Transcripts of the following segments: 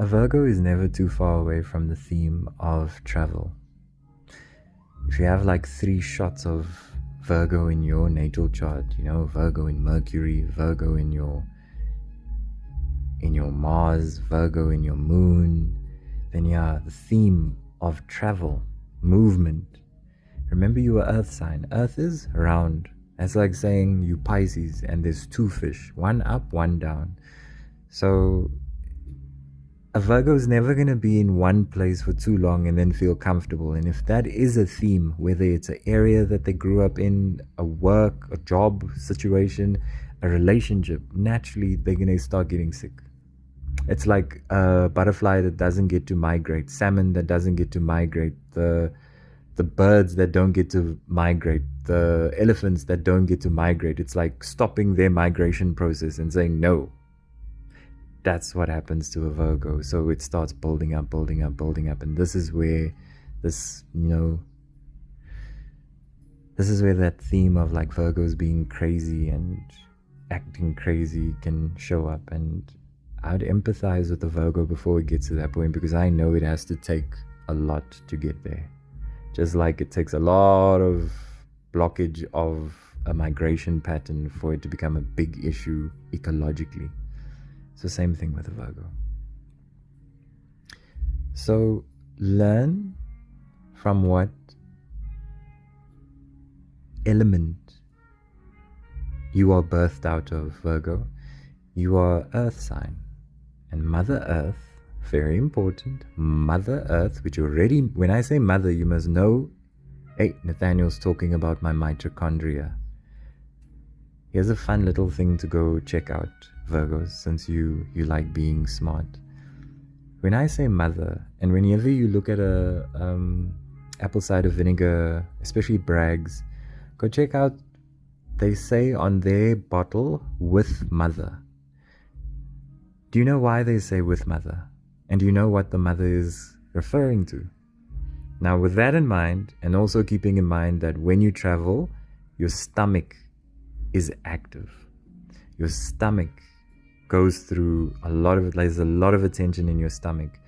A Virgo is never too far away from the theme of travel. If you have like 3 shots of Virgo in your natal chart, Virgo in Mercury, Virgo in your Mars, Virgo in your moon, then yeah, the theme of travel, movement. Remember, you are Earth sign. Earth is round. That's like saying you Pisces and there's 2 fish, one up, one down. So a Virgo is never going to be in one place for too long and then feel comfortable. And if that is a theme, whether it's an area that they grew up in, a work, a job situation, a relationship, naturally they're going to start getting sick. It's like a butterfly that doesn't get to migrate, salmon that doesn't get to migrate, the birds that don't get to migrate, the elephants that don't get to migrate. It's like stopping their migration process and saying no. That's what happens to a Virgo. So it starts building up, building up, building up. And this is where this is where that theme of like Virgos being crazy and acting crazy can show up. And I'd empathize with the Virgo before it gets to that point, because I know it has to take a lot to get there. Just like it takes a lot of blockage of a migration pattern for it to become a big issue ecologically. So same thing with a Virgo. So learn from what element you are birthed out of, Virgo. You are Earth sign. And Mother Earth, very important, Mother Earth, which already, when I say mother, you must know, hey, Nathaniel's talking about my mitochondria. Here's a fun little thing to go check out, Virgos, since you like being smart. When I say mother, and whenever you look at a apple cider vinegar, especially Bragg's, go check out, they say on their bottle, with mother. Do you know why they say with mother? And do you know what the mother is referring to? Now, with that in mind, and also keeping in mind that when you travel, your stomach is active. Your stomach goes through there's a lot of attention in your stomach.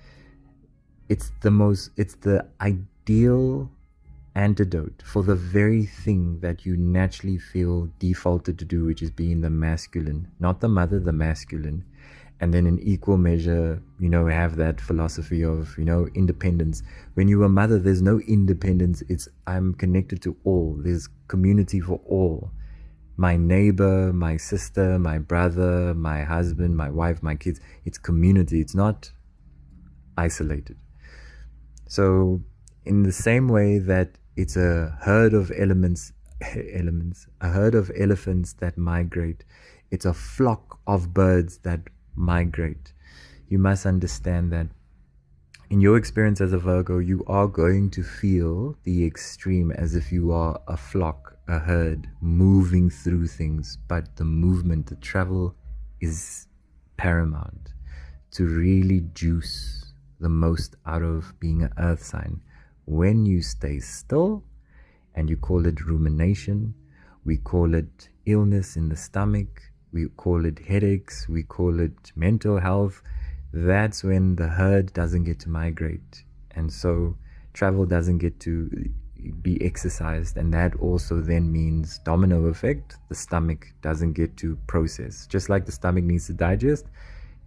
It's the ideal antidote for the very thing that you naturally feel defaulted to do, which is being the masculine, not the mother, the masculine. And then in equal measure, have that philosophy of, independence. When you're a mother, there's no independence. It's, I'm connected to all. There's community for all. My neighbor, my sister, my brother, my husband, my wife, my kids. It's community. It's not isolated. So in the same way that it's a herd of a herd of elephants that migrate, it's a flock of birds that migrate. You must understand that in your experience as a Virgo, you are going to feel the extreme as if you are a flock, a herd, moving through things. But the movement, the travel is paramount to really juice the most out of being an earth sign. When you stay still, and you call it rumination, we call it illness in the stomach, we call it headaches, we call it mental health, that's when the herd doesn't get to migrate. And so travel doesn't get to be exercised. And that also then means domino effect. The stomach doesn't get to process. Just like the stomach needs to digest,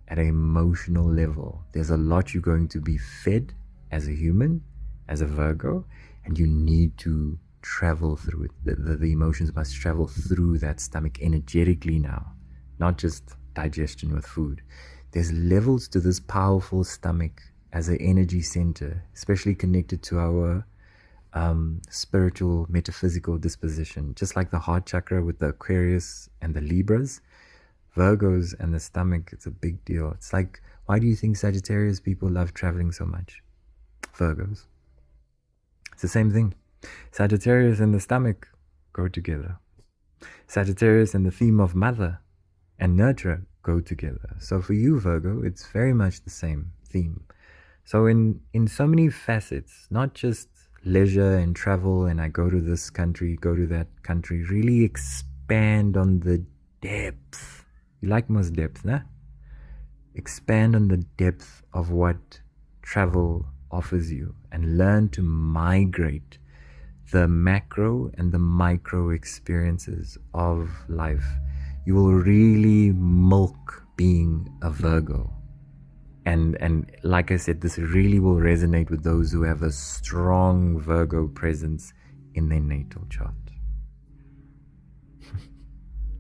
at an emotional level, there's a lot you're going to be fed as a human, as a Virgo, and you need to travel through it. The emotions must travel through that stomach energetically now, not just digestion with food. There's levels to this powerful stomach as an energy center, especially connected to our spiritual, metaphysical disposition. Just like the heart chakra with the Aquarius and the Libras, Virgos and the stomach, it's a big deal. It's like, why do you think Sagittarius people love traveling so much? Virgos. It's the same thing. Sagittarius and the stomach go together. Sagittarius and the theme of mother and nurture go together. So for you, Virgo, it's very much the same theme. So in so many facets, not just leisure and travel and I go to this country, go to that country, really expand on the depth. You like most depth, nah? Expand on the depth of what travel offers you and learn to migrate the macro and the micro experiences of life. You will really milk being a Virgo. And like I said, this really will resonate with those who have a strong Virgo presence in their natal chart.